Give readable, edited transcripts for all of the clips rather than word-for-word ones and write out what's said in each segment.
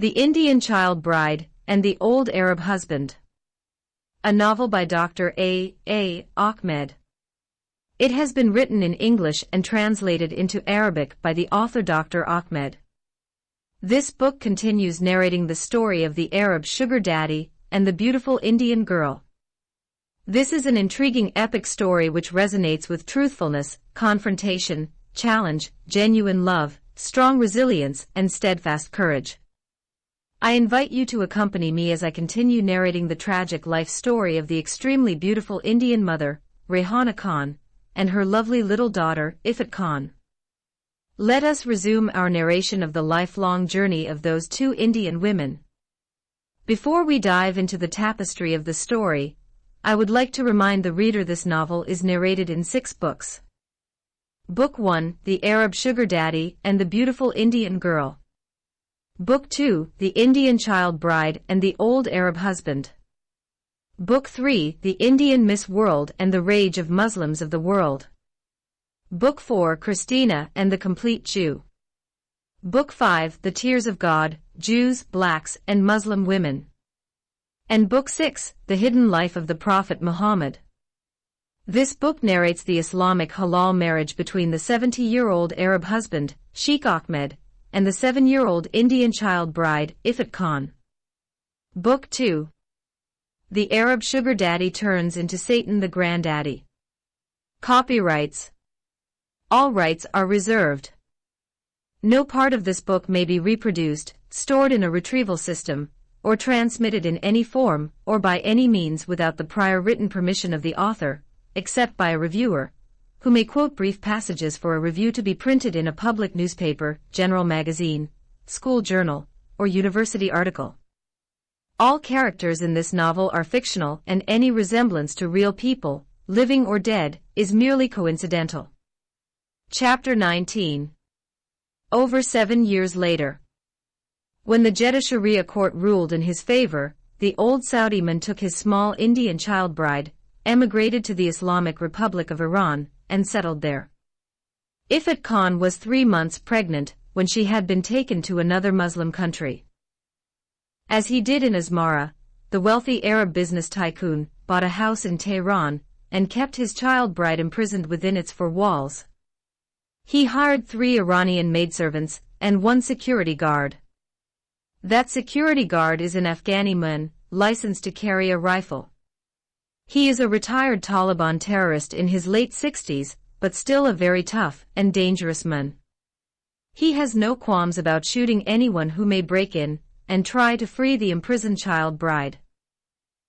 The Indian Child Bride and the Old Arab Husband. A novel by Dr. A. Ahmed. It has been written in English and translated into Arabic by the author Dr. Ahmed. This book continues narrating the story of the Arab sugar daddy and the beautiful Indian girl. This is an intriguing epic story which resonates with truthfulness, confrontation, challenge, genuine love, strong resilience, and steadfast courage. I invite you to accompany me as I continue narrating the tragic life story of the extremely beautiful Indian mother, Rehana Khan, and her lovely little daughter, Ifat Khan. Let us resume our narration of the lifelong journey of those two Indian women. Before we dive into the tapestry of the story, I would like to remind the reader this novel is narrated in 6 books. Book 1, The Arab Sugar Daddy and the Beautiful Indian Girl. Book 2, The Indian Child Bride and the Old Arab Husband. Book 3, The Indian Miss World and the Rage of Muslims of the World. Book 4, Christina and the Complete Jew. Book 5, The Tears of God, Jews, Blacks, and Muslim Women. And Book 6, The Hidden Life of the Prophet Muhammad. This book narrates the Islamic halal marriage between the 70-year-old Arab husband, Sheikh Ahmed, and the 7-year-old Indian child bride, Ifat Khan. Book 2. The Arab Sugar Daddy turns into Satan the Granddaddy. Copyrights. All rights are reserved. No part of this book may be reproduced, stored in a retrieval system, or transmitted in any form or by any means without the prior written permission of the author, except by a reviewer, who may quote brief passages for a review to be printed in a public newspaper, general magazine, school journal, or university article. All characters in this novel are fictional and any resemblance to real people, living or dead, is merely coincidental. Chapter 19. Over 7 years later. When the Jeddah Sharia court ruled in his favor, the old Saudi man took his small Indian child bride, emigrated to the Islamic Republic of Iran, and settled there. Ifat Khan was 3 months pregnant when she had been taken to another Muslim country. As he did in Asmara, the wealthy Arab business tycoon bought a house in Tehran and kept his child bride imprisoned within its 4 walls. He hired 3 Iranian maidservants and 1 security guard. That security guard is an Afghani man, licensed to carry a rifle. He is a retired Taliban terrorist in his late 60s, but still a very tough and dangerous man. He has no qualms about shooting anyone who may break in and try to free the imprisoned child bride.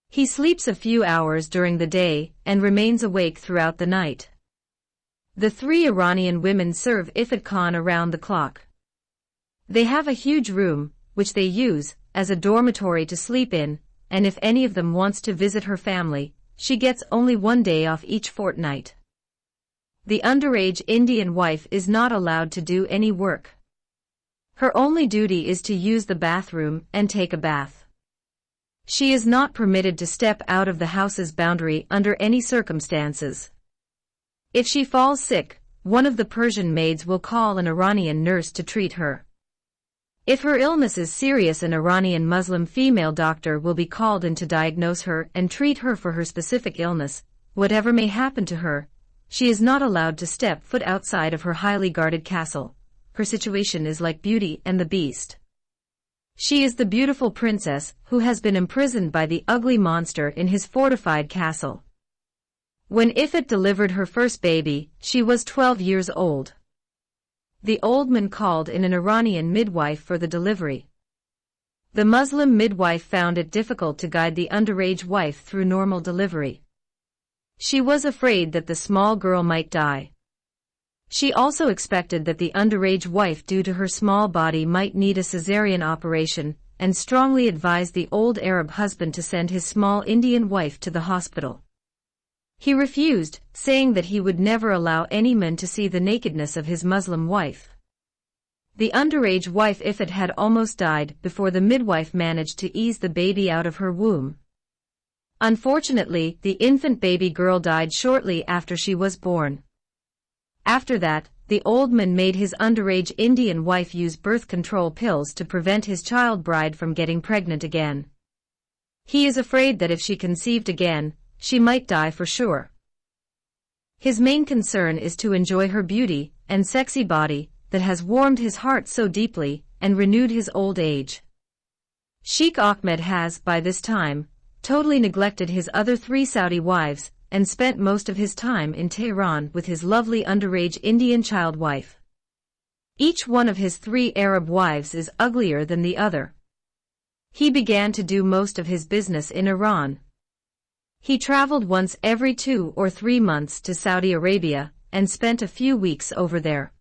He sleeps a few hours during the day and remains awake throughout the night. The 3 Iranian women serve Ifat Khan around the clock. They have a huge room, which they use as a dormitory to sleep in, and if any of them wants to visit her family, she gets only 1 day off each fortnight. The underage Indian wife is not allowed to do any work. Her only duty is to use the bathroom and take a bath. She is not permitted to step out of the house's boundary under any circumstances. If she falls sick, one of the Persian maids will call an Iranian nurse to treat her. If her illness is serious, an Iranian Muslim female doctor will be called in to diagnose her and treat her for her specific illness. Whatever may happen to her, she is not allowed to step foot outside of her highly guarded castle. Her situation is like Beauty and the Beast. She is the beautiful princess who has been imprisoned by the ugly monster in his fortified castle. When Ifat delivered her first baby, she was 12 years old. The old man called in an Iranian midwife for the delivery. The Muslim midwife found it difficult to guide the underage wife through normal delivery. She was afraid that the small girl might die. She also expected that the underage wife, due to her small body, might need a cesarean operation, and strongly advised the old Arab husband to send his small Indian wife to the hospital. He refused, saying that he would never allow any man to see the nakedness of his Muslim wife. The underage wife Ifat had almost died before the midwife managed to ease the baby out of her womb. Unfortunately, the infant baby girl died shortly after she was born. After that, the old man made his underage Indian wife use birth control pills to prevent his child bride from getting pregnant again. He is afraid that if she conceived again, she might die for sure. His main concern is to enjoy her beauty and sexy body that has warmed his heart so deeply and renewed his old age. Sheikh Ahmed has, by this time, totally neglected his other 3 Saudi wives and spent most of his time in Tehran with his lovely underage Indian child wife. Each one of his 3 Arab wives is uglier than the other. He began to do most of his business in Iran. He traveled once every 2 or 3 months to Saudi Arabia and spent a few weeks over there.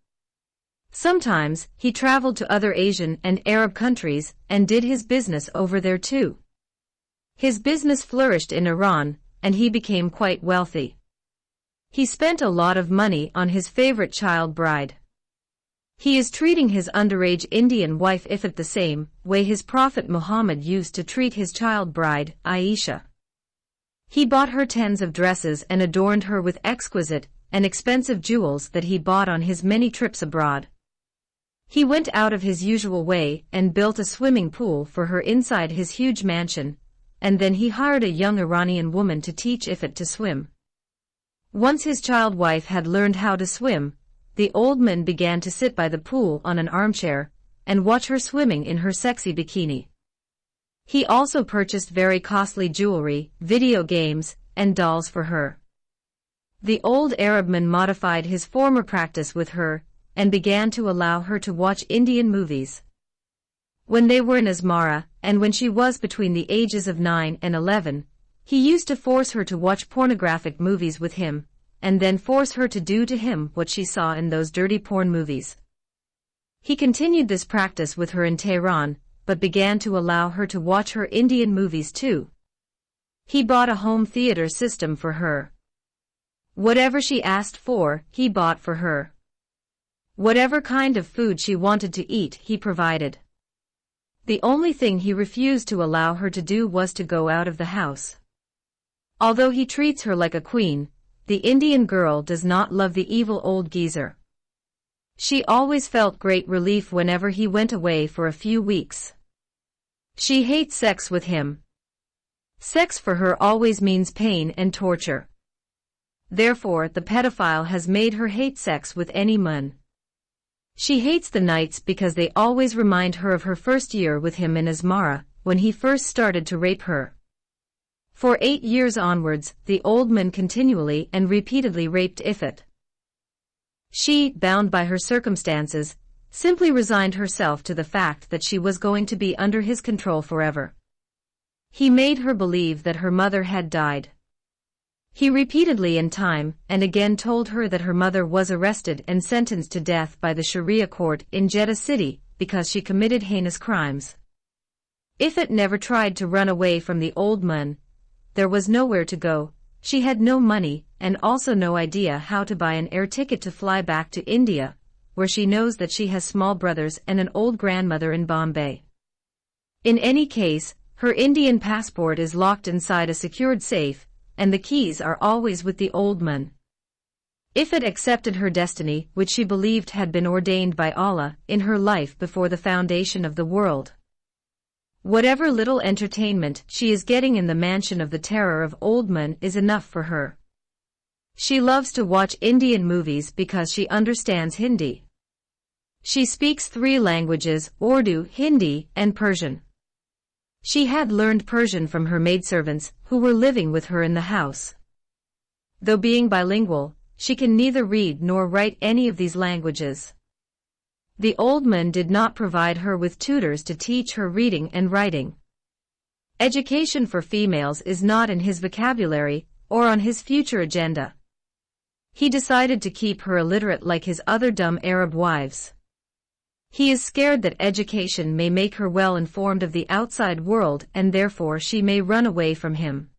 Sometimes, he traveled to other Asian and Arab countries and did his business over there too. His business flourished in Iran, and he became quite wealthy. He spent a lot of money on his favorite child bride. He is treating his underage Indian wife Ifat the same way his Prophet Muhammad used to treat his child bride, Aisha. He bought her tens of dresses and adorned her with exquisite and expensive jewels that he bought on his many trips abroad. He went out of his usual way and built a swimming pool for her inside his huge mansion, and then he hired a young Iranian woman to teach Ifat to swim. Once his child wife had learned how to swim, the old man began to sit by the pool on an armchair and watch her swimming in her sexy bikini. He also purchased very costly jewelry, video games, and dolls for her. The old Arab man modified his former practice with her and began to allow her to watch Indian movies. When they were in Asmara, and when she was between the ages of 9 and 11, he used to force her to watch pornographic movies with him, and then force her to do to him what she saw in those dirty porn movies. He continued this practice with her in Tehran, but began to allow her to watch her Indian movies too. He bought a home theater system for her. Whatever she asked for, he bought for her. Whatever kind of food she wanted to eat, he provided. The only thing he refused to allow her to do was to go out of the house. Although he treats her like a queen, the Indian girl does not love the evil old geezer. She always felt great relief whenever he went away for a few weeks. She hates sex with him. Sex for her always means pain and torture. Therefore, the pedophile has made her hate sex with any man. She hates the nights because they always remind her of her first year with him in Asmara, when he first started to rape her. For 8 years onwards, the old man continually and repeatedly raped Ifat. She, bound by her circumstances, simply resigned herself to the fact that she was going to be under his control forever. He made her believe that her mother had died. He repeatedly in time and again told her that her mother was arrested and sentenced to death by the Sharia court in Jeddah City because she committed heinous crimes. Ifat never tried to run away from the old man. There was nowhere to go, she had no money and also no idea how to buy an air ticket to fly back to India, where she knows that she has small brothers and an old grandmother in Bombay. In any case, her Indian passport is locked inside a secured safe, and the keys are always with the old man. Ifat accepted her destiny, which she believed had been ordained by Allah in her life before the foundation of the world. Whatever little entertainment she is getting in the mansion of the terror of old man is enough for her. She loves to watch Indian movies because she understands Hindi. She speaks 3 languages, Urdu, Hindi, and Persian. She had learned Persian from her maidservants, who were living with her in the house. Though being bilingual, she can neither read nor write any of these languages. The old man did not provide her with tutors to teach her reading and writing. Education for females is not in his vocabulary or on his future agenda. He decided to keep her illiterate like his other dumb Arab wives. He is scared that education may make her well informed of the outside world and therefore she may run away from him.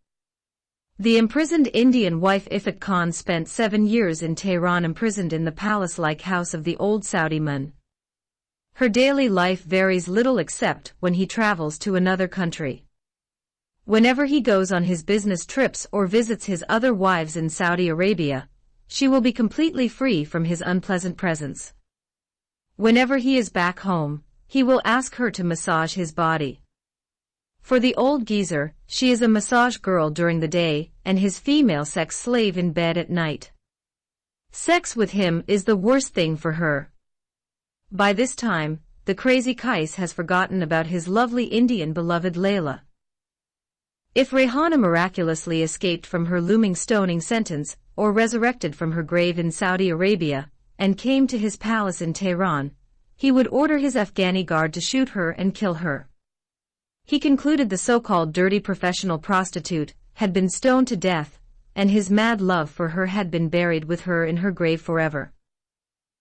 The imprisoned Indian wife Ifat Khan spent 7 years in Tehran imprisoned in the palace-like house of the old Saudi man. Her daily life varies little except when he travels to another country. Whenever he goes on his business trips or visits his other wives in Saudi Arabia, she will be completely free from his unpleasant presence. Whenever he is back home, he will ask her to massage his body. For the old geezer, she is a massage girl during the day and his female sex slave in bed at night. Sex with him is the worst thing for her. By this time, the crazy Qais has forgotten about his lovely Indian beloved Layla. If Rayhana miraculously escaped from her looming stoning sentence, or resurrected from her grave in Saudi Arabia, and came to his palace in Tehran, he would order his Afghani guard to shoot her and kill her. He concluded the so-called dirty professional prostitute had been stoned to death, and his mad love for her had been buried with her in her grave forever.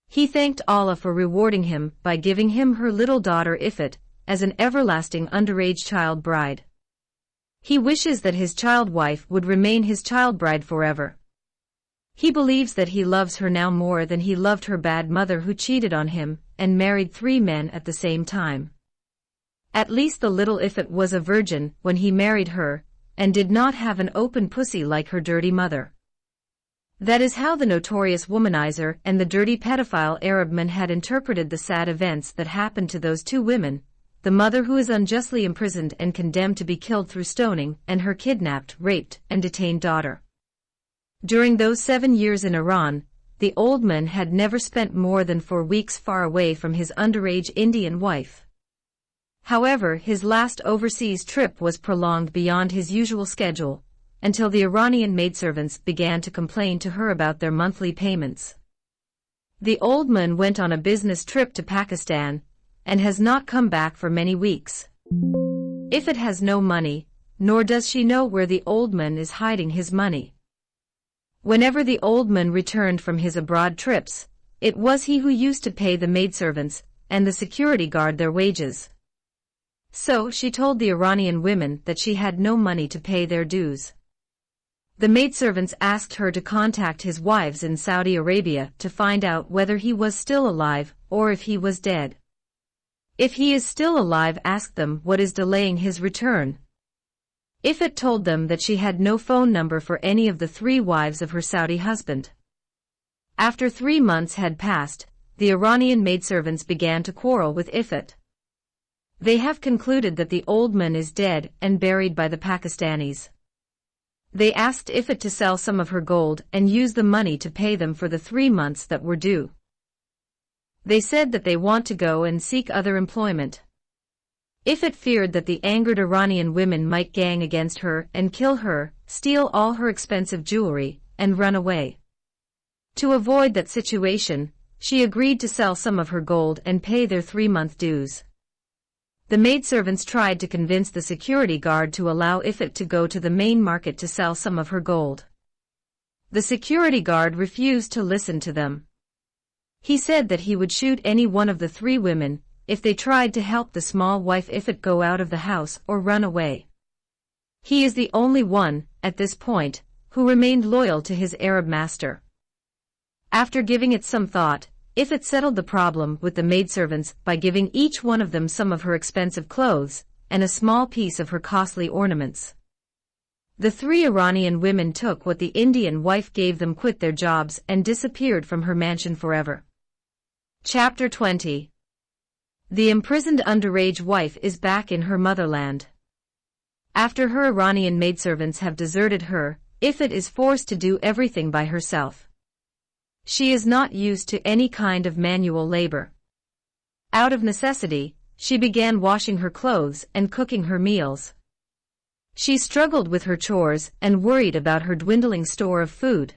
He thanked Allah for rewarding him by giving him her little daughter Ifat as an everlasting underage child bride. He wishes that his child wife would remain his child bride forever. He believes that he loves her now more than he loved her bad mother who cheated on him and married 3 men at the same time. At least the little Ifat was a virgin when he married her, and did not have an open pussy like her dirty mother. That is how the notorious womanizer and the dirty pedophile Arab man had interpreted the sad events that happened to those 2 women, the mother who is unjustly imprisoned and condemned to be killed through stoning, and her kidnapped, raped, and detained daughter. During those 7 years in Iran, the old man had never spent more than 4 weeks far away from his underage Indian wife. However, his last overseas trip was prolonged beyond his usual schedule, until the Iranian maidservants began to complain to her about their monthly payments. The old man went on a business trip to Pakistan, and has not come back for many weeks. Ifat has no money, nor does she know where the old man is hiding his money. Whenever the old man returned from his abroad trips, it was he who used to pay the maidservants and the security guard their wages. So she told the Iranian women that she had no money to pay their dues. The maidservants asked her to contact his wives in Saudi Arabia to find out whether he was still alive or if he was dead. If he is still alive, ask them what is delaying his return. Ifat told them that she had no phone number for any of the 3 wives of her Saudi husband. After 3 months had passed, the Iranian maidservants began to quarrel with Ifat. They have concluded that the old man is dead and buried by the Pakistanis. They asked Ifat to sell some of her gold and use the money to pay them for the 3 months that were due. They said that they want to go and seek other employment. Ifat feared that the angered Iranian women might gang against her and kill her, steal all her expensive jewelry, and run away. To avoid that situation, she agreed to sell some of her gold and pay their 3-month dues. The maidservants tried to convince the security guard to allow Ifat to go to the main market to sell some of her gold. The security guard refused to listen to them. He said that he would shoot any one of the 3 women if they tried to help the small wife Ifat go out of the house or run away. He is the only one, at this point, who remained loyal to his Arab master. After giving it some thought, Ifat settled the problem with the maidservants by giving each one of them some of her expensive clothes and a small piece of her costly ornaments. The 3 Iranian women took what the Indian wife gave them, quit their jobs, and disappeared from her mansion forever. Chapter 20. The imprisoned underage wife is back in her motherland. After her Iranian maidservants have deserted her, Ifat is forced to do everything by herself. She is not used to any kind of manual labor. Out of necessity, she began washing her clothes and cooking her meals. She struggled with her chores and worried about her dwindling store of food.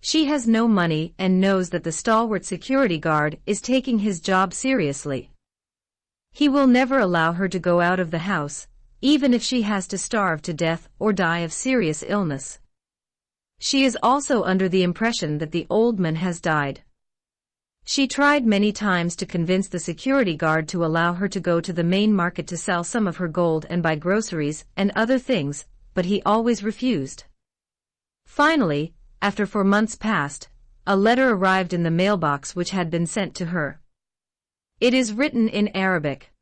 She has no money and knows that the stalwart security guard is taking his job seriously. He will never allow her to go out of the house, even if she has to starve to death or die of serious illness. She is also under the impression that the old man has died. She tried many times to convince the security guard to allow her to go to the main market to sell some of her gold and buy groceries and other things, but he always refused. Finally, after 4 months passed, a letter arrived in the mailbox which had been sent to her. It is written in Arabic.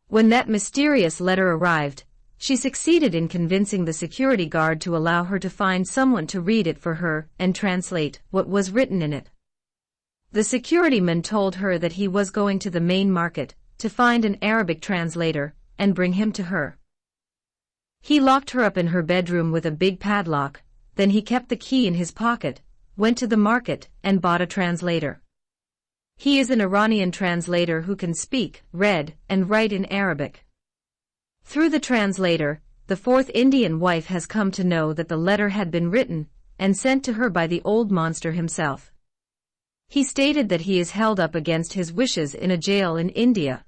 When that mysterious letter arrived, she succeeded in convincing the security guard to allow her to find someone to read it for her and translate what was written in it. The security man told her that he was going to the main market to find an Arabic translator and bring him to her. He locked her up in her bedroom with a big padlock, then he kept the key in his pocket, went to the market, and bought a translator. He is an Iranian translator who can speak, read, and write in Arabic. Through the translator, the fourth Indian wife has come to know that the letter had been written and sent to her by the old monster himself. He stated that he is held up against his wishes in a jail in India.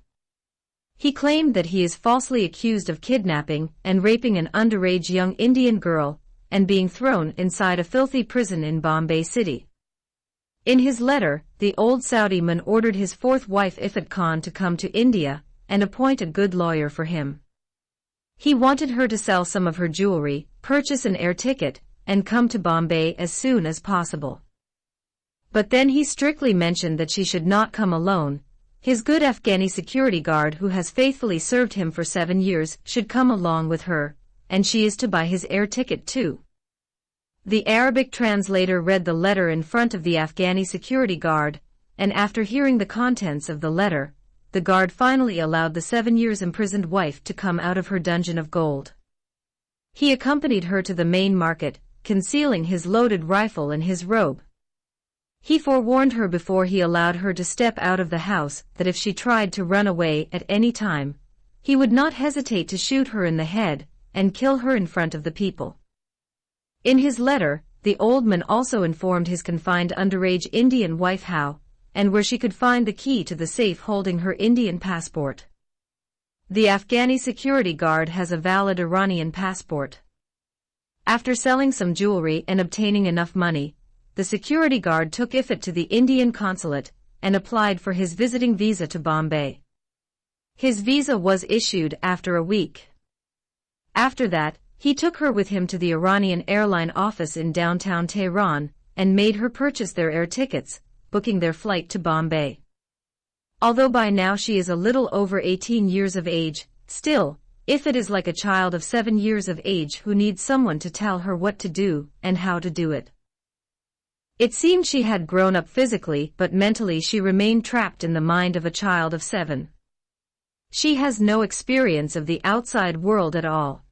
He claimed that he is falsely accused of kidnapping and raping an underage young Indian girl and being thrown inside a filthy prison in Bombay City. In his letter, the old Saudi man ordered his fourth wife Ifat Khan to come to India and appoint a good lawyer for him. He wanted her to sell some of her jewelry, purchase an air ticket, and come to Bombay as soon as possible. But then he strictly mentioned that she should not come alone. His good Afghani security guard who has faithfully served him for 7 years should come along with her, and she is to buy his air ticket too. The Arabic translator read the letter in front of the Afghani security guard, and after hearing the contents of the letter, the guard finally allowed the 7 years imprisoned wife to come out of her dungeon of gold. He accompanied her to the main market, concealing his loaded rifle in his robe. He forewarned her before he allowed her to step out of the house that if she tried to run away at any time, he would not hesitate to shoot her in the head and kill her in front of the people. In his letter, the old man also informed his confined underage Indian wife how and where she could find the key to the safe holding her Indian passport. The Afghani security guard has a valid Iranian passport. After selling some jewelry and obtaining enough money, the security guard took Ifat to the Indian consulate and applied for his visiting visa to Bombay. His visa was issued after a week. After that, he took her with him to the Iranian airline office in downtown Tehran and made her purchase their air tickets, booking their flight to Bombay. Although by now she is a little over 18 years of age, still, Ifat is like a child of 7 years of age who needs someone to tell her what to do and how to do it. It seemed she had grown up physically, but mentally she remained trapped in the mind of a child of 7. She has no experience of the outside world at all.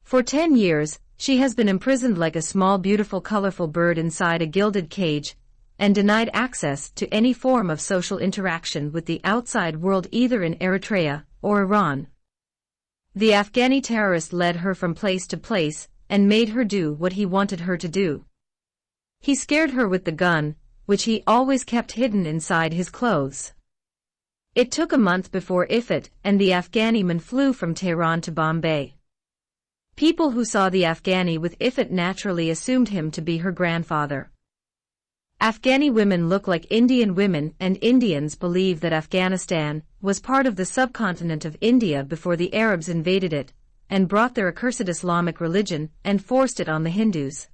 For 10 years, she has been imprisoned like a small beautiful colorful bird inside a gilded cage, and denied access to any form of social interaction with the outside world either in Eritrea or Iran. The Afghani terrorist led her from place to place and made her do what he wanted her to do. He scared her with the gun, which he always kept hidden inside his clothes. It took a month before Ifat and the Afghani man flew from Tehran to Bombay. People who saw the Afghani with Ifat naturally assumed him to be her grandfather. Afghani women look like Indian women, and Indians believe that Afghanistan was part of the subcontinent of India before the Arabs invaded it and brought their accursed Islamic religion and forced it on the Hindus.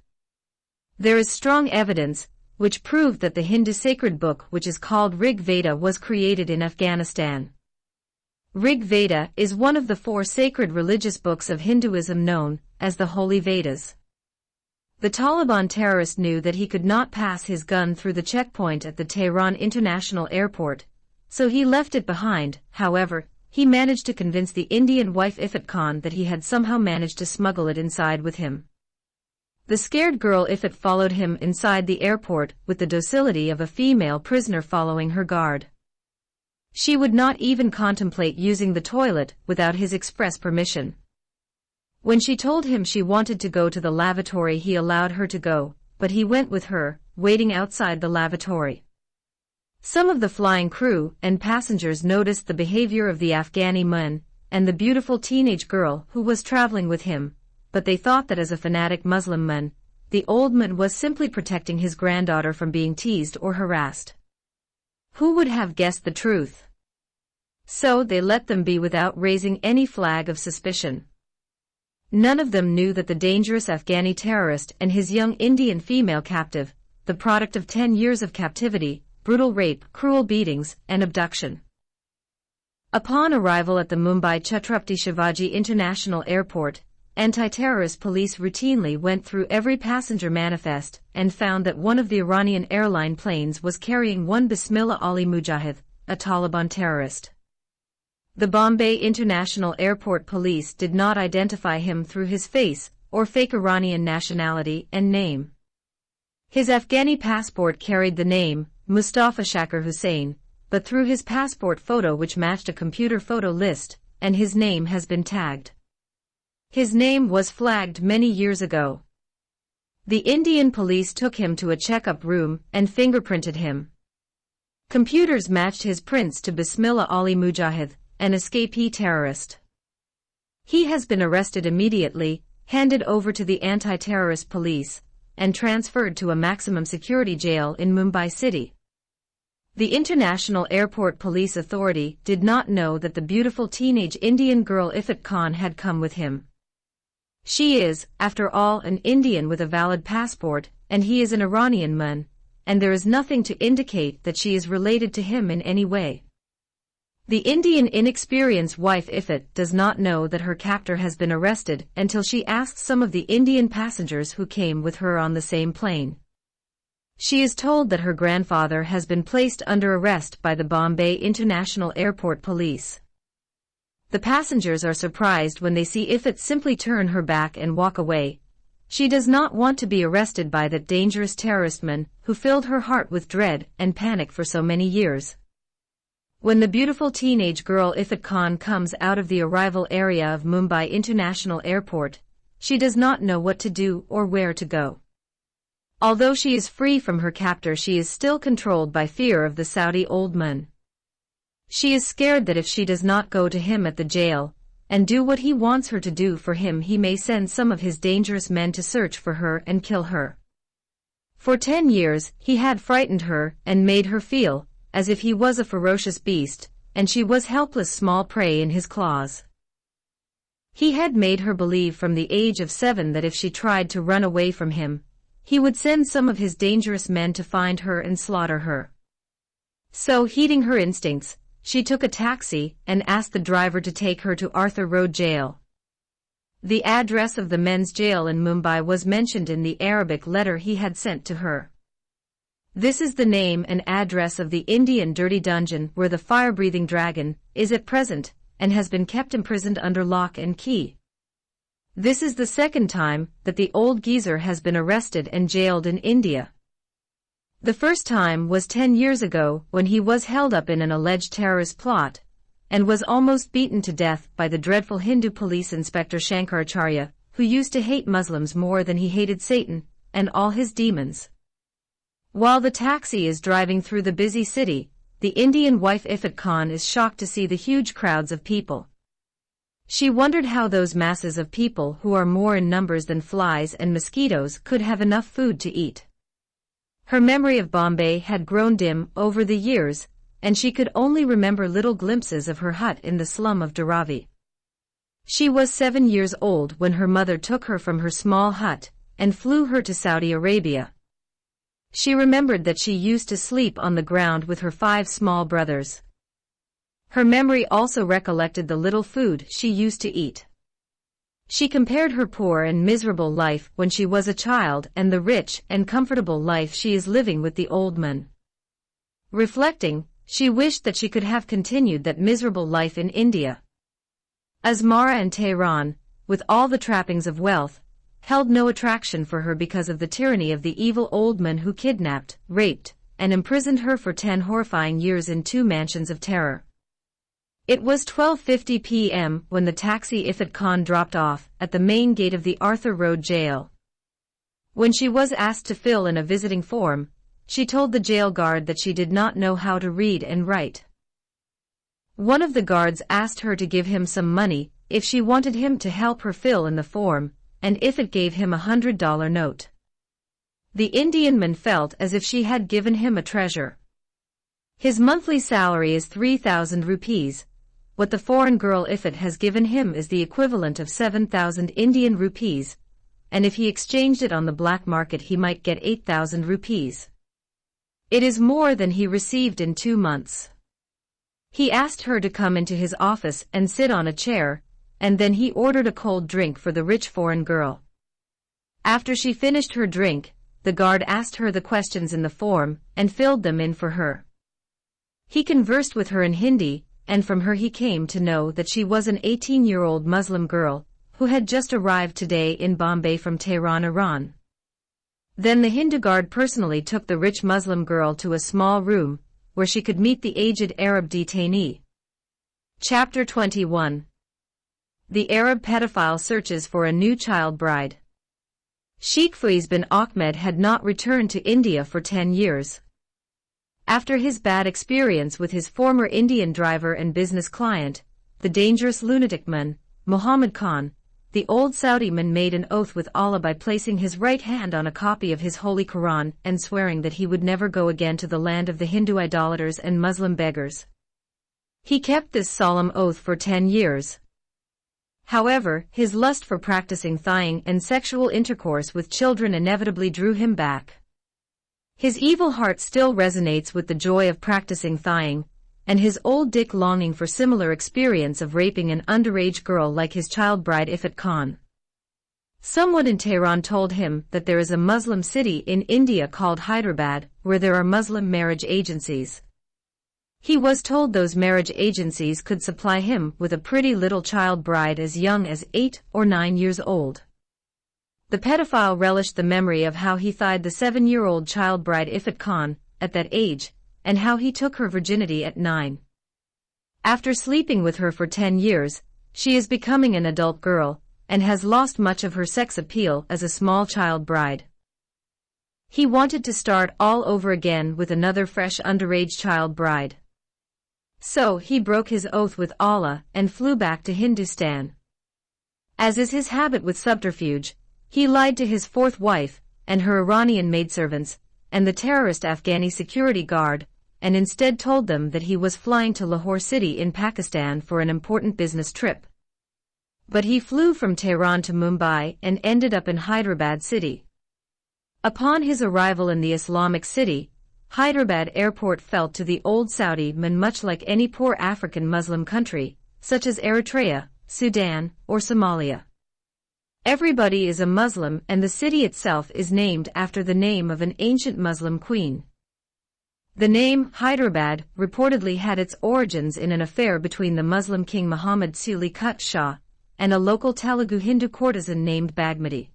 There is strong evidence which proved that the Hindu sacred book which is called Rig Veda was created in Afghanistan. Rig Veda is one of the 4 sacred religious books of Hinduism known as the Holy Vedas. The Taliban terrorist knew that he could not pass his gun through the checkpoint at the Tehran International Airport, so he left it behind. However, he managed to convince the Indian wife Ifat Khan that he had somehow managed to smuggle it inside with him. The scared girl Ifat followed him inside the airport with the docility of a female prisoner following her guard. She would not even contemplate using the toilet without his express permission. When she told him she wanted to go to the lavatory, he allowed her to go, but he went with her, waiting outside the lavatory. Some of the flying crew and passengers noticed the behavior of the Afghani man and the beautiful teenage girl who was traveling with him, but they thought that as a fanatic Muslim man, the old man was simply protecting his granddaughter from being teased or harassed. Who would have guessed the truth? So they let them be without raising any flag of suspicion. None of them knew that the dangerous Afghani terrorist and his young Indian female captive, the product of 10 years of captivity, brutal rape, cruel beatings, and abduction. Upon arrival at the Mumbai Chhatrapati Shivaji International Airport, anti-terrorist police routinely went through every passenger manifest and found that one of the Iranian airline planes was carrying one Bismillah Ali Mujahid, a Taliban terrorist. The Bombay International Airport police did not identify him through his face or fake Iranian nationality and name. His Afghani passport carried the name Mustafa Shakir Hussain, but through his passport photo which matched a computer photo list, and his name has been tagged. His name was flagged many years ago. The Indian police took him to a checkup room and fingerprinted him. Computers matched his prints to Bismillah Ali Mujahid, an escapee terrorist. He has been arrested immediately, handed over to the anti-terrorist police, and transferred to a maximum security jail in Mumbai city. The International Airport Police Authority did not know that the beautiful teenage Indian girl Ifat Khan had come with him. She is, after all, an Indian with a valid passport, and he is an Iranian man, and there is nothing to indicate that she is related to him in any way. The Indian inexperienced wife Ifat does not know that her captor has been arrested until she asks some of the Indian passengers who came with her on the same plane. She is told that her grandfather has been placed under arrest by the Bombay International Airport Police. The passengers are surprised when they see Ifat simply turn her back and walk away. She does not want to be arrested by that dangerous terrorist man who filled her heart with dread and panic for so many years. When the beautiful teenage girl Ifat Khan comes out of the arrival area of Mumbai International Airport, she does not know what to do or where to go. Although she is free from her captor, she is still controlled by fear of the Saudi old man. She is scared that if she does not go to him at the jail and do what he wants her to do for him, he may send some of his dangerous men to search for her and kill her. For 10 years, he had frightened her and made her feel as if he was a ferocious beast, and she was helpless small prey in his claws. He had made her believe from the age of 7 that if she tried to run away from him, he would send some of his dangerous men to find her and slaughter her. So, heeding her instincts, she took a taxi and asked the driver to take her to Arthur Road Jail. The address of the men's jail in Mumbai was mentioned in the Arabic letter he had sent to her. This is the name and address of the Indian dirty dungeon where the fire-breathing dragon is at present and has been kept imprisoned under lock and key. This is the second time that the old geezer has been arrested and jailed in India. The first time was 10 years ago when he was held up in an alleged terrorist plot and was almost beaten to death by the dreadful Hindu police inspector Shankaracharya, who used to hate Muslims more than he hated Satan and all his demons. While the taxi is driving through the busy city, the Indian wife Ifat Khan is shocked to see the huge crowds of people. She wondered how those masses of people who are more in numbers than flies and mosquitoes could have enough food to eat. Her memory of Bombay had grown dim over the years, and she could only remember little glimpses of her hut in the slum of Dharavi. She was 7 years old when her mother took her from her small hut and flew her to Saudi Arabia. She remembered that she used to sleep on the ground with her 5 small brothers. Her memory also recollected the little food she used to eat. She compared her poor and miserable life when she was a child and the rich and comfortable life she is living with the old man. Reflecting, she wished that she could have continued that miserable life in India. Asmara and Tehran, with all the trappings of wealth, held no attraction for her because of the tyranny of the evil old man who kidnapped, raped, and imprisoned her for 10 horrifying years in 2 mansions of terror. It was 12:50 p.m. when the taxi Ifat Khan dropped off at the main gate of the Arthur Road Jail. When she was asked to fill in a visiting form, she told the jail guard that she did not know how to read and write. One of the guards asked her to give him some money if she wanted him to help her fill in the form, and Ifat gave him a $100 note. The Indian man felt as if she had given him a treasure. His monthly salary is 3,000 rupees. What the foreign girl Ifat has given him is the equivalent of 7,000 Indian rupees, and if he exchanged it on the black market he might get 8,000 rupees. It is more than he received in 2 months. He asked her to come into his office and sit on a chair, and then he ordered a cold drink for the rich foreign girl. After she finished her drink, the guard asked her the questions in the form and filled them in for her. He conversed with her in Hindi, and from her he came to know that she was an 18-year-old Muslim girl who had just arrived today in Bombay from Tehran, Iran. Then the Hindu guard personally took the rich Muslim girl to a small room where she could meet the aged Arab detainee. Chapter 21. The Arab pedophile searches for a new child bride. Sheikh Faiz bin Ahmed had not returned to India for 10 years. After his bad experience with his former Indian driver and business client, the dangerous lunatic man, Muhammad Khan, the old Saudi man made an oath with Allah by placing his right hand on a copy of his holy Quran and swearing that he would never go again to the land of the Hindu idolaters and Muslim beggars. He kept this solemn oath for 10 years. However, his lust for practicing thigh and sexual intercourse with children inevitably drew him back. His evil heart still resonates with the joy of practicing thigh, and his old dick longing for similar experience of raping an underage girl like his child bride Ifat Khan. Someone in Tehran told him that there is a Muslim city in India called Hyderabad where there are Muslim marriage agencies. He was told those marriage agencies could supply him with a pretty little child bride as young as 8 or 9 years old. The pedophile relished the memory of how he thighed the 7-year-old child bride Ifat Khan at that age, and how he took her virginity at 9. After sleeping with her for 10 years, she is becoming an adult girl, and has lost much of her sex appeal as a small child bride. He wanted to start all over again with another fresh underage child bride. So he broke his oath with Allah and flew back to Hindustan. As is his habit with subterfuge, he lied to his fourth wife, and her Iranian maidservants, and the terrorist Afghani security guard, and instead told them that he was flying to Lahore city in Pakistan for an important business trip. But he flew from Tehran to Mumbai and ended up in Hyderabad city. Upon his arrival in the Islamic city, Hyderabad airport felt to the old Saudi man much like any poor African Muslim country, such as Eritrea, Sudan, or Somalia. Everybody is a Muslim and the city itself is named after the name of an ancient Muslim queen. The name Hyderabad reportedly had its origins in an affair between the Muslim king Muhammad Suli Kut Shah and a local Telugu Hindu courtesan named Bagmati.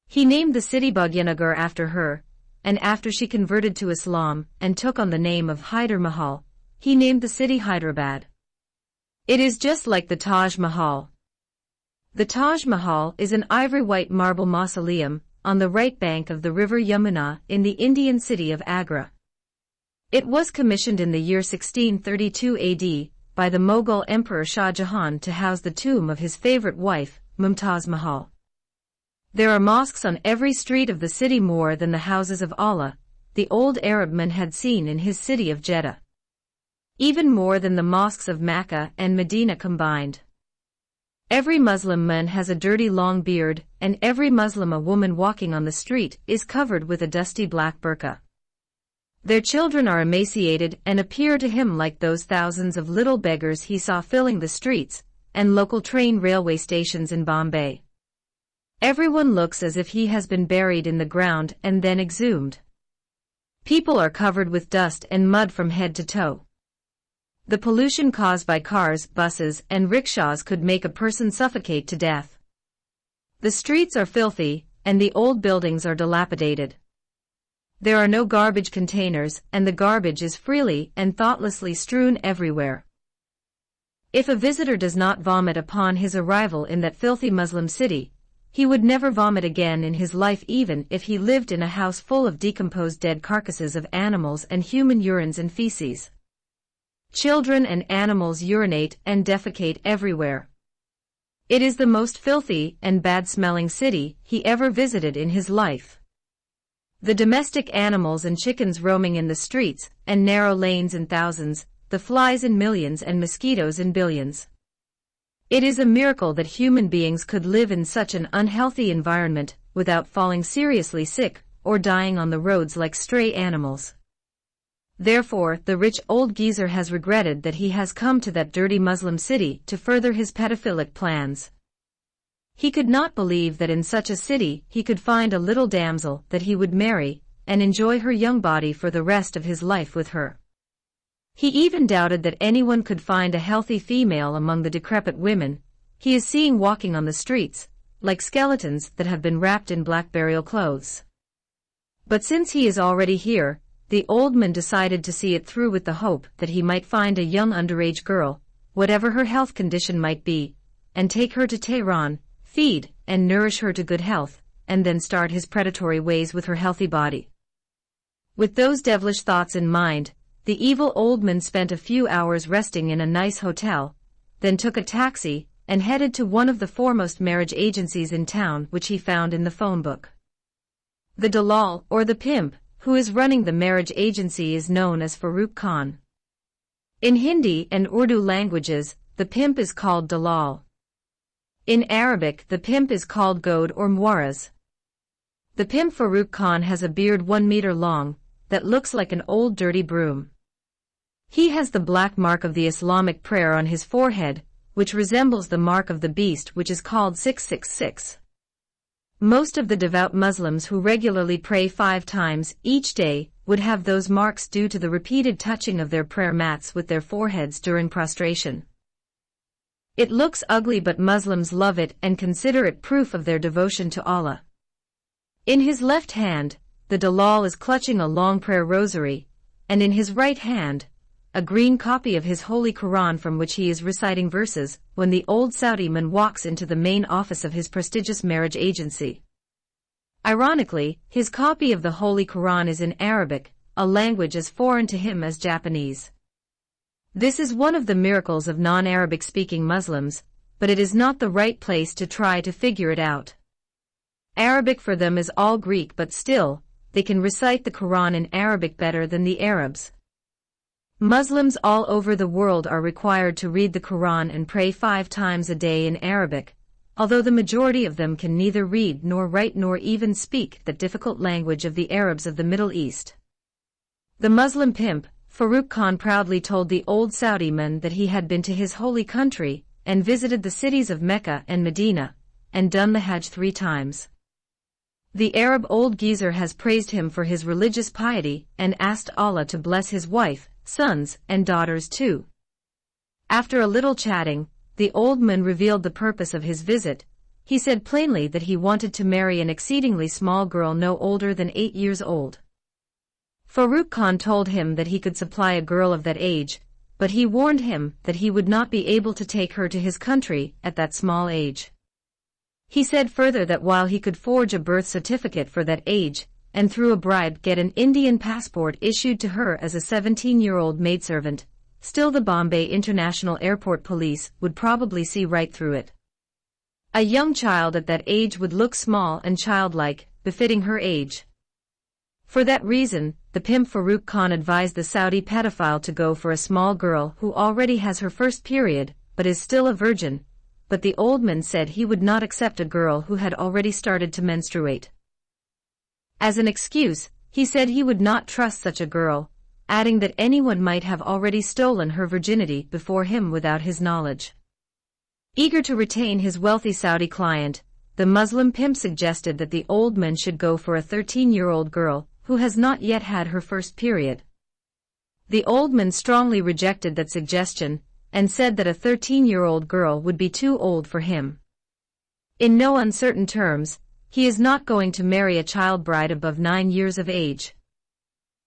He named the city Bhagyanagar after her, and after she converted to Islam and took on the name of Hyder Mahal, he named the city Hyderabad. It is just like the Taj Mahal. The Taj Mahal is an ivory-white marble mausoleum on the right bank of the river Yamuna in the Indian city of Agra. It was commissioned in the year 1632 AD by the Mughal Emperor Shah Jahan to house the tomb of his favorite wife, Mumtaz Mahal. There are mosques on every street of the city more than the houses of Allah, the old Arab man had seen in his city of Jeddah. Even more than the mosques of Mecca and Medina combined. Every Muslim man has a dirty long beard, and every Muslim woman walking on the street is covered with a dusty black burqa. Their children are emaciated and appear to him like those thousands of little beggars he saw filling the streets and local train railway stations in Bombay. Everyone looks as if he has been buried in the ground and then exhumed. People are covered with dust and mud from head to toe. The pollution caused by cars, buses, and rickshaws could make a person suffocate to death. The streets are filthy, and the old buildings are dilapidated. There are no garbage containers, and the garbage is freely and thoughtlessly strewn everywhere. If a visitor does not vomit upon his arrival in that filthy Muslim city, he would never vomit again in his life even if he lived in a house full of decomposed dead carcasses of animals and human urines and feces. Children and animals urinate and defecate everywhere. It is the most filthy and bad-smelling city he ever visited in his life. The domestic animals and chickens roaming in the streets and narrow lanes in thousands, the flies in millions and mosquitoes in billions. It is a miracle that human beings could live in such an unhealthy environment without falling seriously sick or dying on the roads like stray animals. Therefore, the rich old geezer has regretted that he has come to that dirty Muslim city to further his pedophilic plans. He could not believe that in such a city he could find a little damsel that he would marry, and enjoy her young body for the rest of his life with her. He even doubted that anyone could find a healthy female among the decrepit women he is seeing walking on the streets, like skeletons that have been wrapped in black burial clothes. But since he is already here, the old man decided to see it through with the hope that he might find a young underage girl, whatever her health condition might be, and take her to Tehran, feed and nourish her to good health, and then start his predatory ways with her healthy body. With those devilish thoughts in mind, the evil old man spent a few hours resting in a nice hotel, then took a taxi and headed to one of the foremost marriage agencies in town, which he found in the phone book. The dalal, or the pimp, who is running the marriage agency is known as Farooq Khan. In Hindi and Urdu languages, the pimp is called dalal. In Arabic, the pimp is called Gode or Muaraz. The pimp Farooq Khan has a beard 1 meter long, that looks like an old dirty broom. He has the black mark of the Islamic prayer on his forehead, which resembles the mark of the beast, which is called 666. Most of the devout Muslims who regularly pray 5 times each day would have those marks due to the repeated touching of their prayer mats with their foreheads during prostration. It looks ugly, but Muslims love it and consider it proof of their devotion to Allah. In his left hand, the dalal is clutching a long prayer rosary, and in his right hand, a green copy of his Holy Quran from which he is reciting verses when the old Saudi man walks into the main office of his prestigious marriage agency. Ironically, his copy of the Holy Quran is in Arabic, a language as foreign to him as Japanese. This is one of the miracles of non-Arabic speaking Muslims, but it is not the right place to try to figure it out. Arabic for them is all Greek, but still, they can recite the Quran in Arabic better than the Arabs. Muslims all over the world are required to read the Quran and pray 5 times a day in Arabic, although the majority of them can neither read nor write nor even speak the difficult language of the Arabs of the Middle East. The Muslim pimp, Farooq Khan, proudly told the old Saudi man that he had been to his holy country and visited the cities of Mecca and Medina, and done the Hajj 3 times. The Arab old geezer has praised him for his religious piety and asked Allah to bless his wife, sons, and daughters too. After a little chatting, the old man revealed the purpose of his visit. He said plainly that he wanted to marry an exceedingly small girl no older than 8 years old. Farooq Khan told him that he could supply a girl of that age, but he warned him that he would not be able to take her to his country at that small age. He said further that while he could forge a birth certificate for that age, and through a bribe get an Indian passport issued to her as a 17-year-old maidservant, still the Bombay International Airport police would probably see right through it. A young child at that age would look small and childlike, befitting her age. For that reason, the pimp Farooq Khan advised the Saudi pedophile to go for a small girl who already has her first period, but is still a virgin, but the old man said he would not accept a girl who had already started to menstruate. As an excuse, he said he would not trust such a girl, adding that anyone might have already stolen her virginity before him without his knowledge. Eager to retain his wealthy Saudi client, the Muslim pimp suggested that the old man should go for a 13-year-old girl who has not yet had her first period. The old man strongly rejected that suggestion and said that a 13-year-old girl would be too old for him. In no uncertain terms, he is not going to marry a child bride above 9 years of age.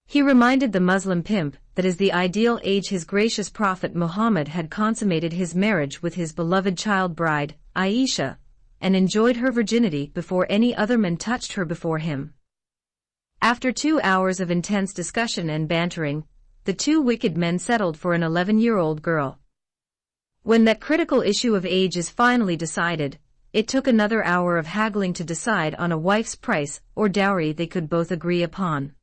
He reminded the Muslim pimp that as the ideal age his gracious Prophet Muhammad had consummated his marriage with his beloved child bride, Aisha, and enjoyed her virginity before any other man touched her before him. After 2 hours of intense discussion and bantering, the 2 wicked men settled for an 11-year-old girl. When that critical issue of age is finally decided, it took another hour of haggling to decide on a wife's price or dowry they could both agree upon.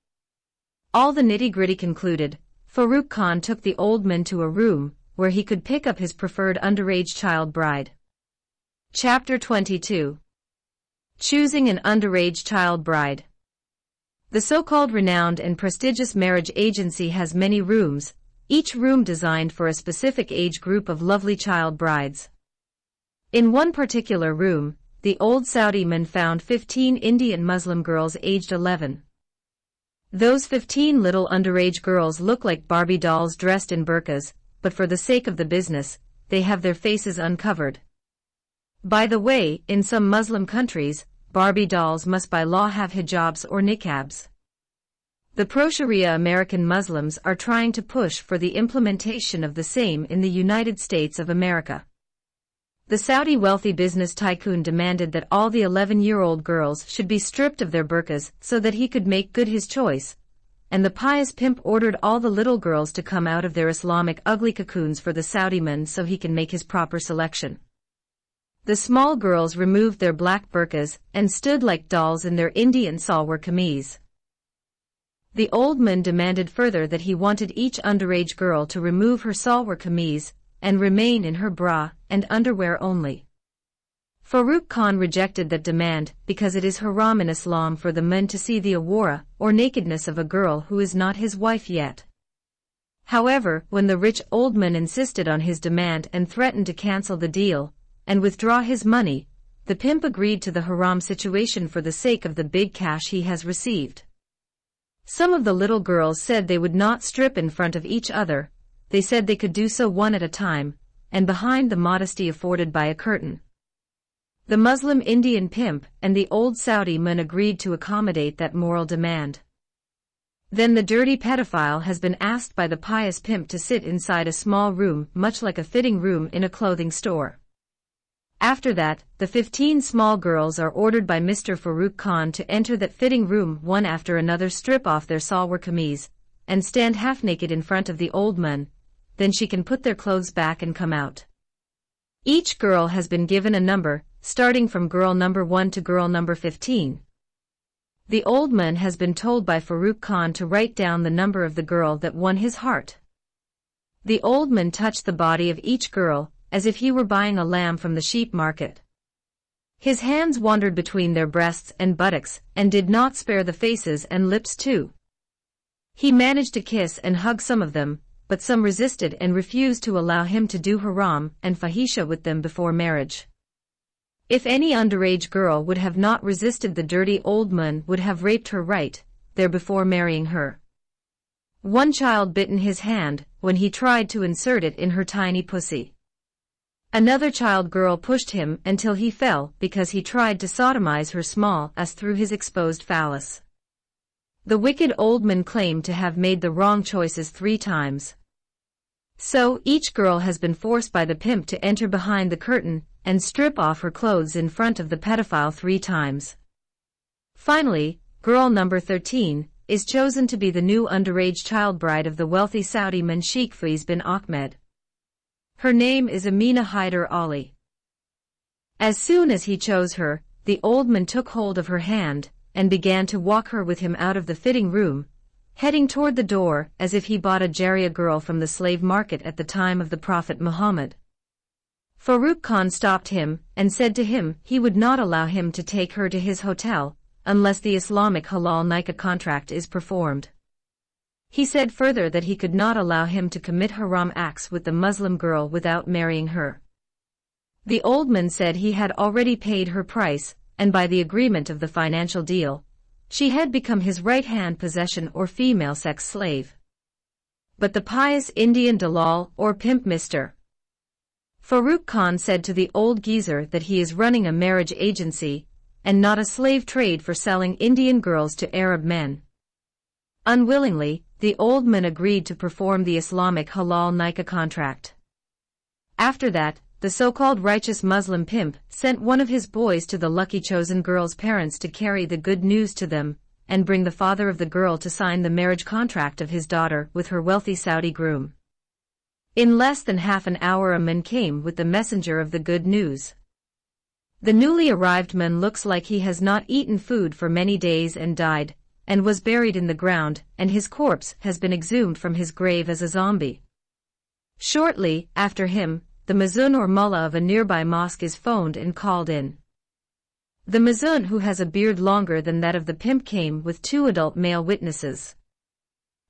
All the nitty-gritty concluded, Farooq Khan took the old man to a room where he could pick up his preferred underage child bride. Chapter 22. Choosing an underage child bride. The so-called renowned and prestigious marriage agency has many rooms, each room designed for a specific age group of lovely child brides. In one particular room, the old Saudi man found 15 Indian Muslim girls aged 11. Those 15 little underage girls look like Barbie dolls dressed in burqas, but for the sake of the business, they have their faces uncovered. By the way, in some Muslim countries, Barbie dolls must by law have hijabs or niqabs. The pro-Sharia American Muslims are trying to push for the implementation of the same in the United States of America. The Saudi wealthy business tycoon demanded that all the 11-year-old girls should be stripped of their burqas so that he could make good his choice, and the pious pimp ordered all the little girls to come out of their Islamic ugly cocoons for the Saudi man so he can make his proper selection. The small girls removed their black burqas and stood like dolls in their Indian salwar kameez. The old man demanded further that he wanted each underage girl to remove her salwar kameez and remain in her bra and underwear only. Farooq Khan rejected that demand because it is haram in Islam for the man to see the awara or nakedness of a girl who is not his wife yet. However, when the rich old man insisted on his demand and threatened to cancel the deal and withdraw his money, the pimp agreed to the haram situation for the sake of the big cash he has received. Some of the little girls said they would not strip in front of each other. They said they could do so one at a time, and behind the modesty afforded by a curtain. The Muslim Indian pimp and the old Saudi man agreed to accommodate that moral demand. Then the dirty pedophile has been asked by the pious pimp to sit inside a small room much like a fitting room in a clothing store. After that, the 15 small girls are ordered by Mr. Farooq Khan to enter that fitting room one after another, strip off their salwar kameez, and stand half-naked in front of the old man. Then she can put their clothes back and come out. Each girl has been given a number, starting from girl number 1 to girl number 15. The old man has been told by Farooq Khan to write down the number of the girl that won his heart. The old man touched the body of each girl, as if he were buying a lamb from the sheep market. His hands wandered between their breasts and buttocks, and did not spare the faces and lips too. He managed to kiss and hug some of them, but some resisted and refused to allow him to do haram and fahisha with them before marriage. If any underage girl would have not resisted, the dirty old man would have raped her right there before marrying her. One child bitten his hand when he tried to insert it in her tiny pussy. Another child girl pushed him until he fell because he tried to sodomize her small ass through his exposed phallus. The wicked old man claimed to have made the wrong choices 3 times. So, each girl has been forced by the pimp to enter behind the curtain and strip off her clothes in front of the pedophile 3 times. Finally, girl number 13 is chosen to be the new underage child bride of the wealthy Saudi man Sheikh Faiz bin Ahmed. Her name is Amina Hyder Ali. As soon as he chose her, the old man took hold of her hand and began to walk her with him out of the fitting room, heading toward the door as if he bought a Jariya girl from the slave market at the time of the Prophet Muhammad. Farooq Khan stopped him and said to him he would not allow him to take her to his hotel unless the Islamic halal nikah contract is performed. He said further that he could not allow him to commit haram acts with the Muslim girl without marrying her. The old man said he had already paid her price, and by the agreement of the financial deal, she had become his right-hand possession or female sex slave. But the pious Indian dalal or pimp Mr. Farooq Khan said to the old geezer that he is running a marriage agency, and not a slave trade for selling Indian girls to Arab men. Unwillingly, the old man agreed to perform the Islamic halal nikah contract. After that, the so-called righteous Muslim pimp sent one of his boys to the lucky chosen girl's parents to carry the good news to them, and bring the father of the girl to sign the marriage contract of his daughter with her wealthy Saudi groom. In less than half an hour a man came with the messenger of the good news. The newly arrived man looks like he has not eaten food for many days and died, and was buried in the ground, and his corpse has been exhumed from his grave as a zombie. Shortly after him, the mazun or mullah of a nearby mosque is phoned and called in. The Mazun, who has a beard longer than that of the pimp, came with 2 adult male witnesses.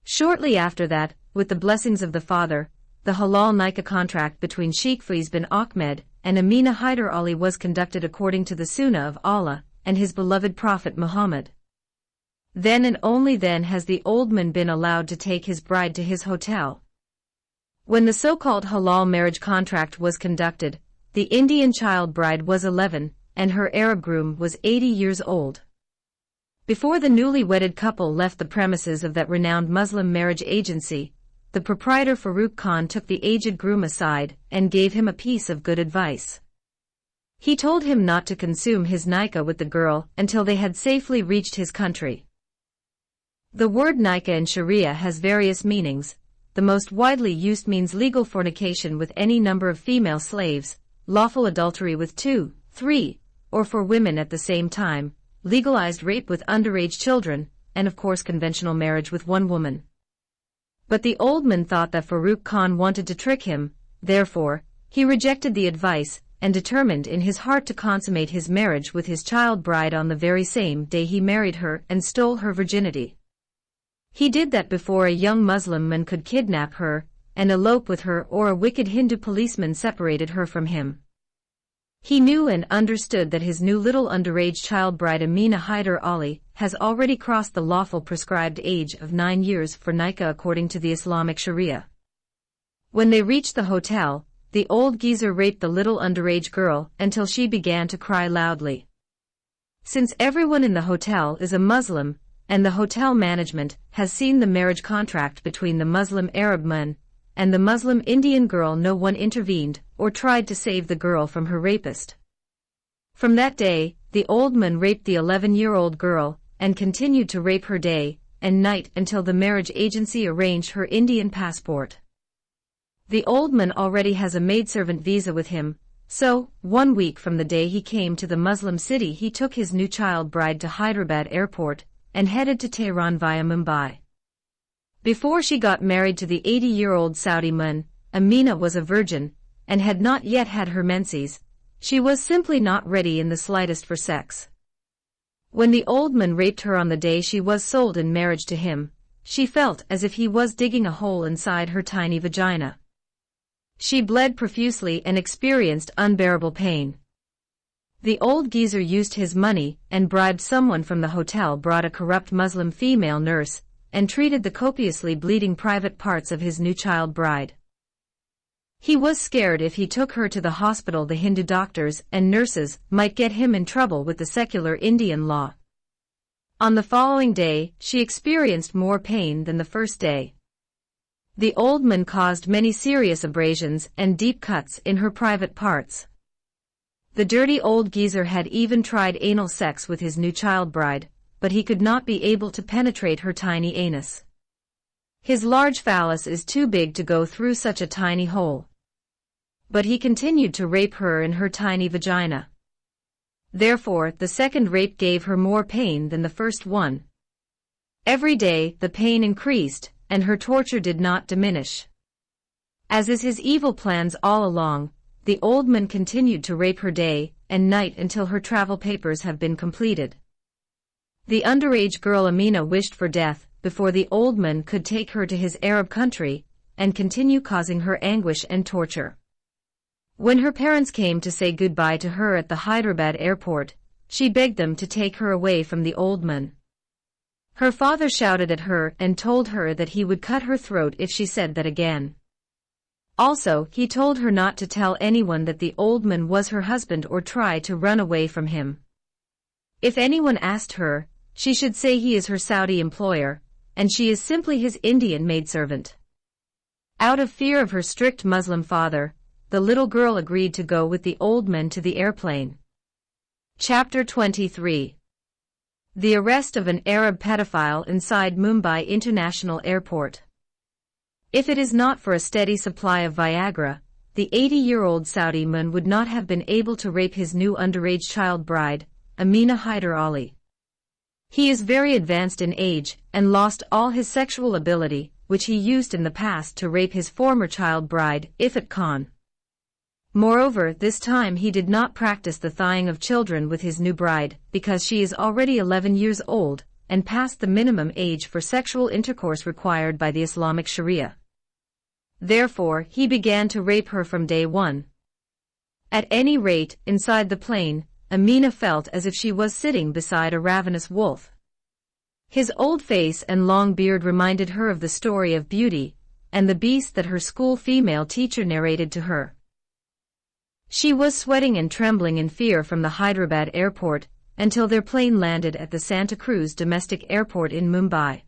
Shortly after that, with the blessings of the father, the halal nikah contract between Sheikh Faiz bin Ahmed and Amina Hyder Ali was conducted according to the Sunnah of Allah and His beloved Prophet Muhammad. Then and only then has the old man been allowed to take his bride to his hotel. When the so-called halal marriage contract was conducted, the Indian child bride was 11, and her Arab groom was 80 years old. Before the newly wedded couple left the premises of that renowned Muslim marriage agency, the proprietor Farooq Khan took the aged groom aside and gave him a piece of good advice. He told him not to consume his nikah with the girl until they had safely reached his country. The word nikah in Sharia has various meanings. The most widely used means legal fornication with any number of female slaves, lawful adultery with 2, 3, or 4 women at the same time, legalized rape with underage children, and of course conventional marriage with 1 woman. But the old man thought that Farooq Khan wanted to trick him, therefore, he rejected the advice and determined in his heart to consummate his marriage with his child bride on the very same day he married her and stole her virginity. He did that before a young Muslim man could kidnap her and elope with her, or a wicked Hindu policeman separated her from him. He knew and understood that his new little underage child bride Amina Hyder Ali has already crossed the lawful prescribed age of 9 years for nikah according to the Islamic Sharia. When they reached the hotel, the old geezer raped the little underage girl until she began to cry loudly. Since everyone in the hotel is a Muslim, and the hotel management has seen the marriage contract between the Muslim Arab man and the Muslim Indian girl, no one intervened or tried to save the girl from her rapist. From that day, the old man raped the 11-year-old girl and continued to rape her day and night until the marriage agency arranged her Indian passport. The old man already has a maidservant visa with him, so, 1 week from the day he came to the Muslim city, he took his new child bride to Hyderabad airport and headed to Tehran via Mumbai. Before she got married to the 80-year-old Saudi man, Amina was a virgin and had not yet had her menses. She was simply not ready in the slightest for sex. When the old man raped her on the day she was sold in marriage to him, she felt as if he was digging a hole inside her tiny vagina. She bled profusely and experienced unbearable pain. The old geezer used his money and bribed someone from the hotel, brought a corrupt Muslim female nurse, and treated the copiously bleeding private parts of his new child bride. He was scared if he took her to the hospital the Hindu doctors and nurses might get him in trouble with the secular Indian law. On the following day, she experienced more pain than the first day. The old man caused many serious abrasions and deep cuts in her private parts. The dirty old geezer had even tried anal sex with his new child bride, but he could not be able to penetrate her tiny anus. His large phallus is too big to go through such a tiny hole. But he continued to rape her in her tiny vagina. Therefore, the second rape gave her more pain than the first one. Every day, the pain increased, and her torture did not diminish. As is his evil plans all along, the old man continued to rape her day and night until her travel papers have been completed. The underage girl Amina wished for death before the old man could take her to his Arab country and continue causing her anguish and torture. When her parents came to say goodbye to her at the Hyderabad airport, she begged them to take her away from the old man. Her father shouted at her and told her that he would cut her throat if she said that again. Also, he told her not to tell anyone that the old man was her husband or try to run away from him. If anyone asked her, she should say he is her Saudi employer, and she is simply his Indian maidservant. Out of fear of her strict Muslim father, the little girl agreed to go with the old man to the airplane. Chapter 23. The arrest of an Arab pedophile inside Mumbai International Airport. If it is not for a steady supply of Viagra, the 80-year-old Saudi man would not have been able to rape his new underage child bride, Amina Hyder Ali. He is very advanced in age and lost all his sexual ability, which he used in the past to rape his former child bride, Ifat Khan. Moreover, this time he did not practice the thawing of children with his new bride, because she is already 11 years old, and past the minimum age for sexual intercourse required by the Islamic Sharia. Therefore, he began to rape her from day one. At any rate, inside the plane, Amina felt as if she was sitting beside a ravenous wolf. His old face and long beard reminded her of the story of Beauty and the Beast that her school female teacher narrated to her. She was sweating and trembling in fear from the Hyderabad airport until their plane landed at the Santa Cruz domestic airport in Mumbai.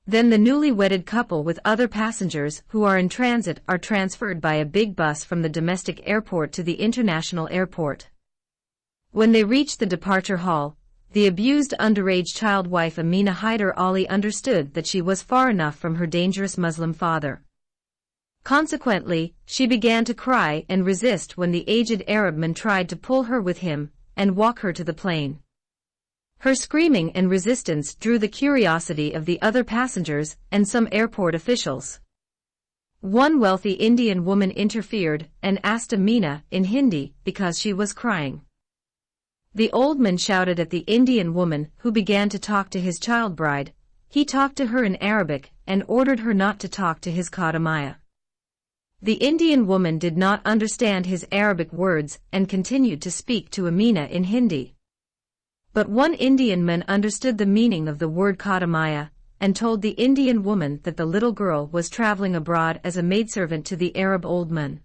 Then the newly wedded couple with other passengers who are in transit are transferred by a big bus from the domestic airport to the international airport. When they reach the departure hall, the abused underage child wife Amina Haider Ali understood that she was far enough from her dangerous Muslim father. Consequently, she began to cry and resist when the aged Arab man tried to pull her with him and walk her to the plane. Her screaming and resistance drew the curiosity of the other passengers and some airport officials. One wealthy Indian woman interfered and asked Amina in Hindi because she was crying. The old man shouted at the Indian woman, who began to talk to his child bride. He talked to her in Arabic and ordered her not to talk to his Kadamaya. The Indian woman did not understand his Arabic words and continued to speak to Amina in Hindi. But one Indian man understood the meaning of the word Kadamaya and told the Indian woman that the little girl was traveling abroad as a maidservant to the Arab old man.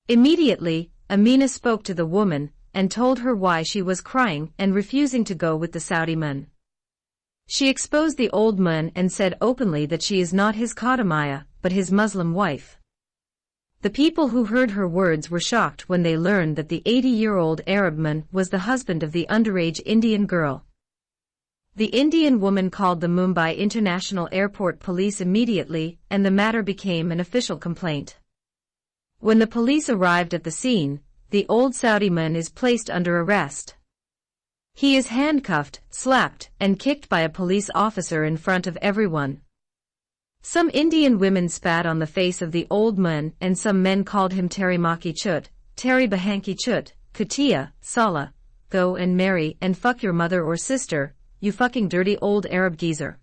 Immediately, Amina spoke to the woman and told her why she was crying and refusing to go with the Saudi man. She exposed the old man and said openly that she is not his Kadamaya, but his Muslim wife. The people who heard her words were shocked when they learned that the 80-year-old Arab man was the husband of the underage Indian girl. The Indian woman called the Mumbai International Airport police immediately, and the matter became an official complaint. When the police arrived at the scene, the old Saudi man is placed under arrest. He is handcuffed, slapped, and kicked by a police officer in front of everyone. Some Indian women spat on the face of the old man and some men called him Teri Maki Chut, Teri Bahanki Chut, Kutia, Sala, go and marry and fuck your mother or sister, you fucking dirty old Arab geezer.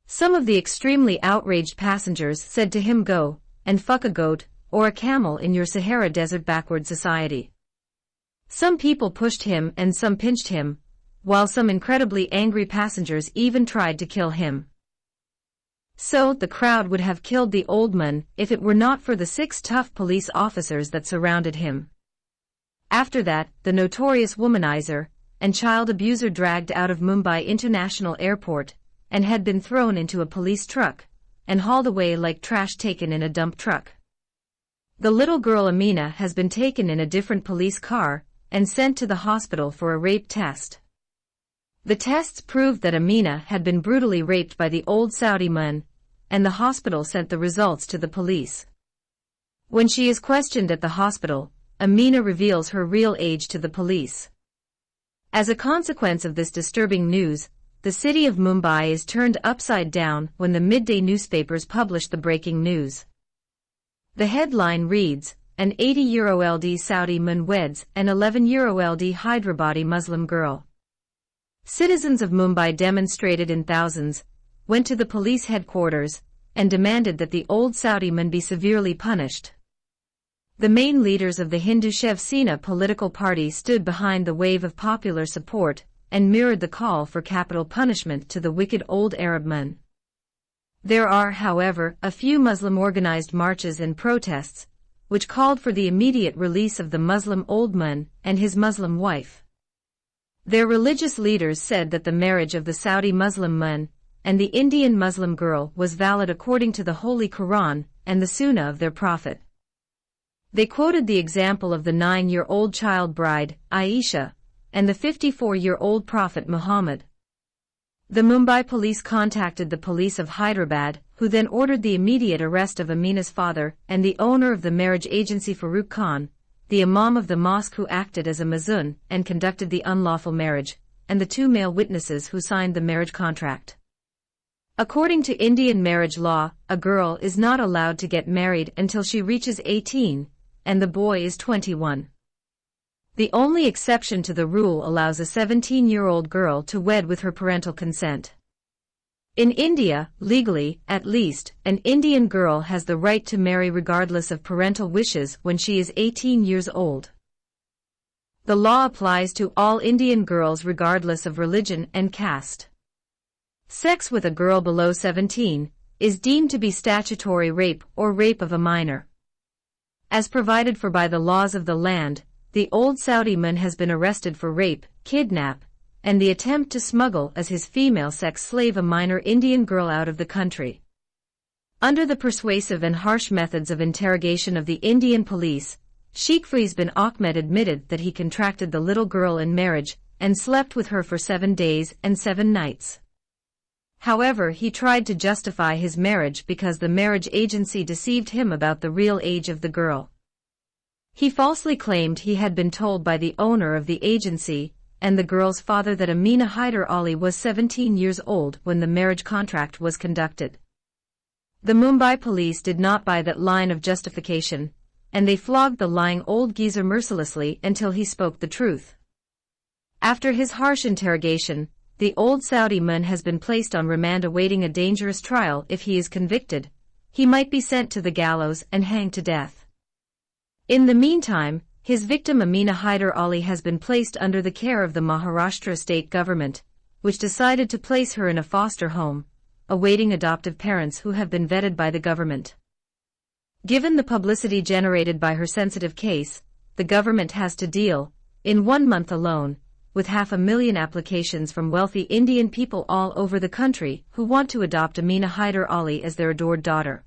Some of the extremely outraged passengers said to him go and fuck a goat or a camel in your Sahara Desert backward society. Some people pushed him and some pinched him, while some incredibly angry passengers even tried to kill him. So, the crowd would have killed the old man if it were not for the 6 tough police officers that surrounded him. After that, the notorious womanizer and child abuser dragged out of Mumbai International Airport and had been thrown into a police truck and hauled away like trash taken in a dump truck. The little girl Amina has been taken in a different police car and sent to the hospital for a rape test. The tests proved that Amina had been brutally raped by the old Saudi man, and the hospital sent the results to the police. When she is questioned at the hospital, Amina reveals her real age to the police. As a consequence of this disturbing news, the city of Mumbai is turned upside down when the midday newspapers publish the breaking news. The headline reads, an 80-year-old Saudi man weds an 11-year-old Hyderabadi Muslim girl. Citizens of Mumbai demonstrated in thousands, went to the police headquarters, and demanded that the old Saudi man be severely punished. The main leaders of the Hindu Shiv Sena political party stood behind the wave of popular support and mirrored the call for capital punishment to the wicked old Arab man. There are, however, a few Muslim organized marches and protests, which called for the immediate release of the Muslim old man and his Muslim wife. Their religious leaders said that the marriage of the Saudi Muslim man and the Indian Muslim girl was valid according to the Holy Quran and the Sunnah of their Prophet. They quoted the example of the 9-year-old child bride, Aisha, and the 54-year-old Prophet Muhammad. The Mumbai police contacted the police of Hyderabad, who then ordered the immediate arrest of Amina's father and the owner of the marriage agency Farooq Khan, the imam of the mosque who acted as a mazun and conducted the unlawful marriage, and the 2 male witnesses who signed the marriage contract. According to Indian marriage law, a girl is not allowed to get married until she reaches 18, and the boy is 21. The only exception to the rule allows a 17-year-old girl to wed with her parental consent. In India, legally, at least, an Indian girl has the right to marry regardless of parental wishes when she is 18 years old. The law applies to all Indian girls regardless of religion and caste. Sex with a girl below 17 is deemed to be statutory rape or rape of a minor. As provided for by the laws of the land, the old Saudi man has been arrested for rape, kidnap, and the attempt to smuggle as his female sex slave a minor Indian girl out of the country. Under the persuasive and harsh methods of interrogation of the Indian police, Sheikh Faiz bin Ahmed admitted that he contracted the little girl in marriage and slept with her for 7 days and 7 nights. However, he tried to justify his marriage because the marriage agency deceived him about the real age of the girl. He falsely claimed he had been told by the owner of the agency and the girl's father that Amina Haider Ali was 17 years old when the marriage contract was conducted. The Mumbai police did not buy that line of justification, and they flogged the lying old geezer mercilessly until he spoke the truth. After his harsh interrogation, the old Saudi man has been placed on remand awaiting a dangerous trial. If he is convicted, he might be sent to the gallows and hanged to death. In the meantime, his victim Amina Haider Ali has been placed under the care of the Maharashtra state government, which decided to place her in a foster home, awaiting adoptive parents who have been vetted by the government. Given the publicity generated by her sensitive case, the government has to deal, in 1 month alone, with 500,000 applications from wealthy Indian people all over the country who want to adopt Amina Haider Ali as their adored daughter.